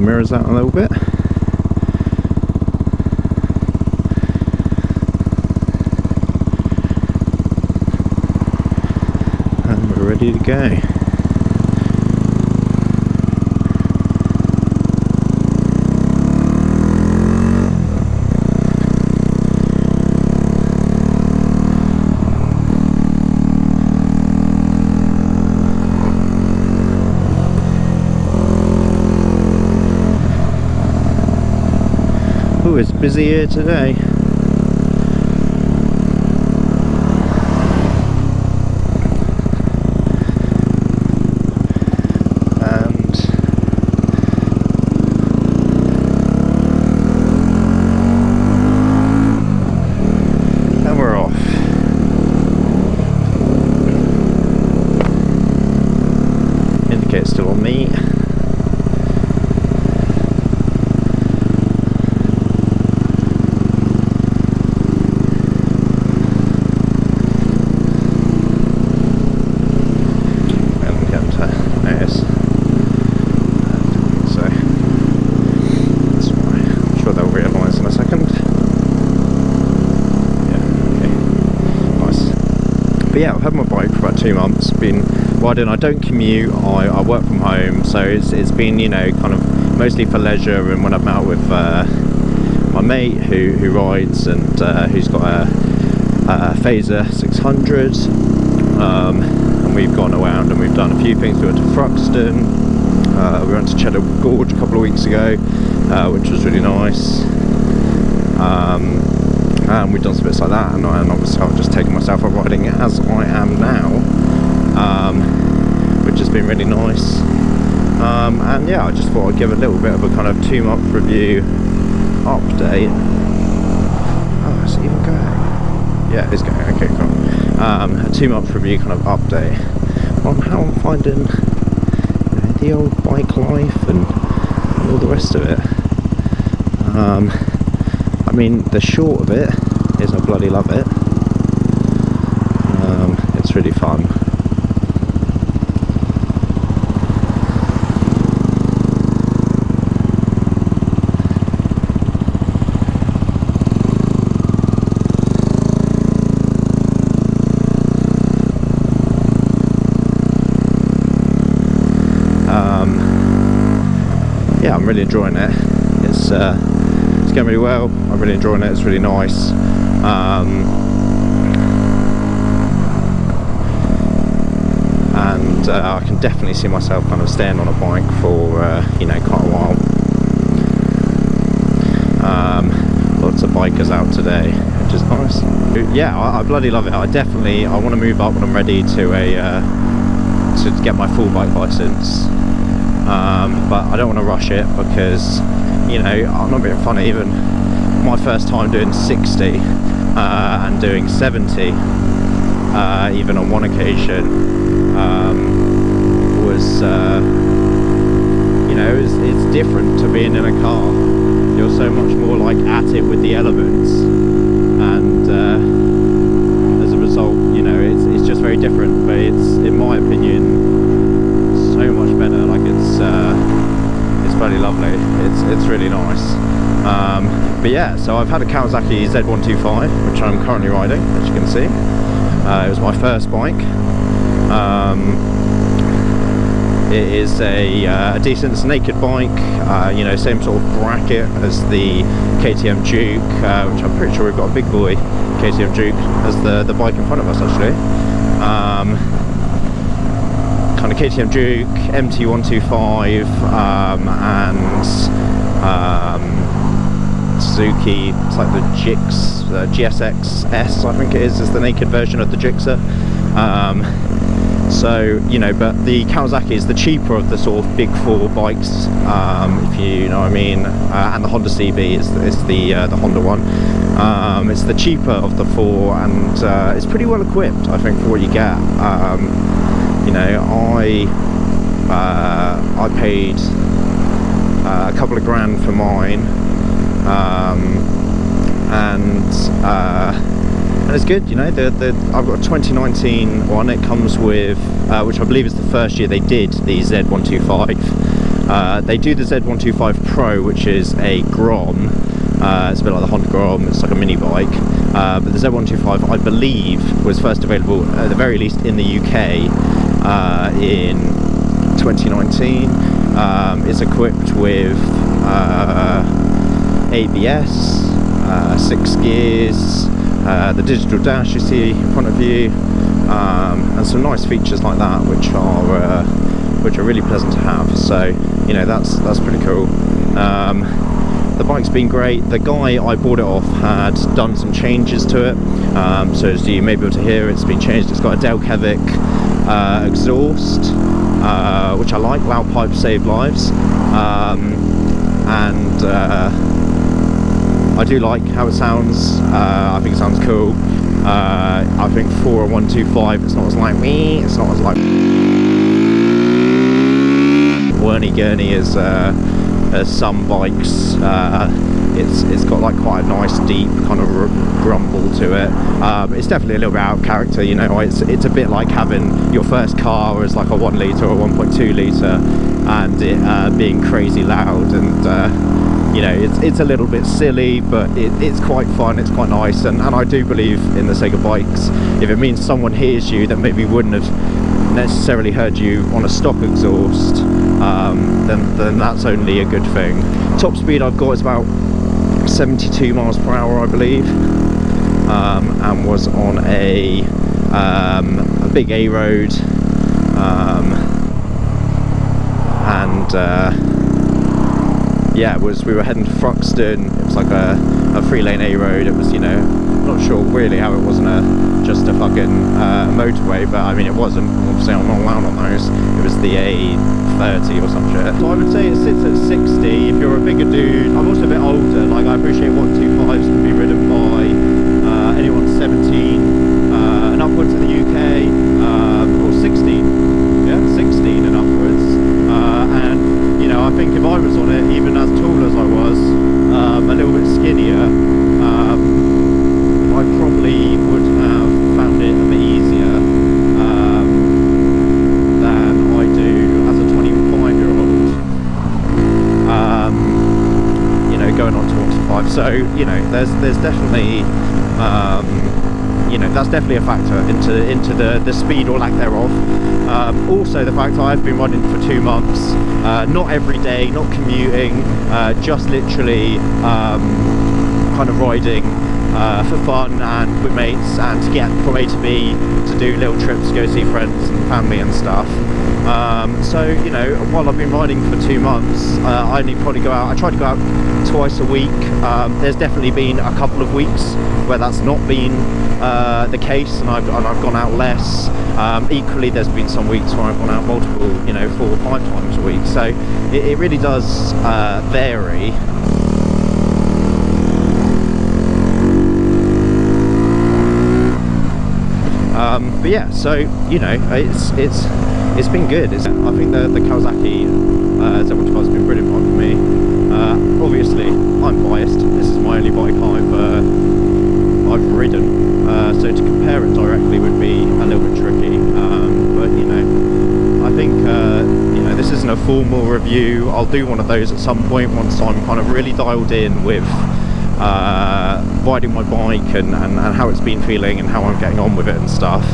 mirrors out a little bit. And we're ready to go. Oh, it's busy here today. And we're off. Indicator's still on me. But yeah, I've had my bike for about 2 months, been riding. I don't commute, I work from home, so it's been, you know, kind of mostly for leisure. And when I've met out with my mate who rides and who's got a Phaser 600, and we've gone around and we've done a few things. We went to Thruxton, we went to Cheddar Gorge a couple of weeks ago, which was really nice. And we've done some bits like that, and obviously I've just taken myself up riding as I am now, which has been really nice. And yeah, I just thought I'd give a little bit of a kind of 2-month review update. Oh, is it even going? Yeah, it's going. Okay, cool. A 2-month review kind of update on how I'm finding, you know, the old bike life and all the rest of it. I mean, the short of it is I bloody love it. It's really fun. Yeah, I'm really enjoying it. It's going really well. I'm really enjoying it. It's really nice. And I can definitely see myself kind of staying on a bike for you know, quite a while. Lots of bikers out today, which is nice. Yeah, I bloody love it. I want to move up when I'm ready to get my full bike license. But I don't want to rush it because, you know, I'm not being funny, even my first time doing 60 and doing 70, even on one occasion, was, you know, it's different to being in a car. You're so much more like at it with the elements, and as a result, you know, it's just very different. But it's, in my opinion, so much better. Like it's bloody lovely. It's really nice. But yeah, so I've had a Kawasaki Z125, which I'm currently riding, as you can see. It was my first bike. It is a decent, it's a naked bike, you know, same sort of bracket as the KTM Duke, which I'm pretty sure we've got a big boy KTM Duke as the bike in front of us, actually. Kind of KTM Duke, MT125, and Suzuki, it's like the GSX S, I think it is the naked version of the Gixxer. So, you know, but the Kawasaki is the cheaper of the sort of big four bikes, if you know what I mean, and the Honda CB is the Honda one. It's the cheaper of the four, and it's pretty well equipped, I think, for what you get. You know, I paid a couple of grand for mine, and it's good. You know, I've got a 2019 one. It comes with, which I believe is the first year they did the Z125. They do the Z125 Pro, which is a Grom. It's a bit like the Honda Grom, it's like a mini bike. But the Z125, I believe, was first available, at the very least, in the UK in 2019. It's equipped with ABS, 6 gears, the digital dash you see in front of you, and some nice features like that, which are really pleasant to have. So, you know, that's pretty cool. The bike's been great. The guy I bought it off had done some changes to it, so as you may be able to hear, it's been changed. It's got a Delcavic exhaust, which I like. Loud pipes save lives, and I do like how it sounds. I think it sounds cool. I think for a 125, it's not as like me. It's not as like whirly-gurly as some bikes. It's got like quite a nice deep kind of grumble to it. It's definitely a little bit out of character, you know. It's a bit like having your first car as like a 1 litre or 1.2 litre and it being crazy loud, and you know, it's a little bit silly, but it's quite fun, it's quite nice, and I do believe in the sake of bikes, if it means someone hears you that maybe wouldn't have necessarily heard you on a stock exhaust, then that's only a good thing. Top speed I've got is about 72 miles per hour, I believe, and was on a big A road, yeah, we were heading to Thruxton. It was like a 3-lane A road. It was, you know, not sure really how it wasn't just a fucking motorway, but I mean it wasn't. Obviously I'm not allowed on those. It was the A30 or some shit. So I would say it sits at 60 if you're a bigger dude. I'm also a bit older. Like, I appreciate 125s can be ridden by anyone 17 and upwards in the UK, or 16. Yeah, 16 and upwards. And you know, I think if I was on it, even as tall as I was, a little bit skinnier, I probably would have found it a bit easier than I do as a 25-year-old. You know, going on to 125. So, you know, there's definitely, you know, that's definitely a factor into the speed or lack thereof. Also the fact that I've been running for 2 months, not every day, not commuting, just literally kind of riding for fun and with mates, and to get from A to B, to do little trips, go see friends and family and stuff. So, you know, while I've been riding for 2 months, I only probably go out, I try to go out twice a week. There's definitely been a couple of weeks where that's not been the case, and I've gone out less. Equally, there's been some weeks where I've gone out multiple, you know, 4 or 5 times a week. So it really does vary. But yeah, so, you know, it's been good. I think the Kawasaki Z125 has been brilliant one for me. Obviously, I'm biased. This is my only bike I've ridden, so to compare it directly would be a little bit tricky. But you know, I think you know, this isn't a formal review. I'll do one of those at some point once I'm kind of really dialed in with riding my bike and how it's been feeling and how I'm getting on with it and stuff.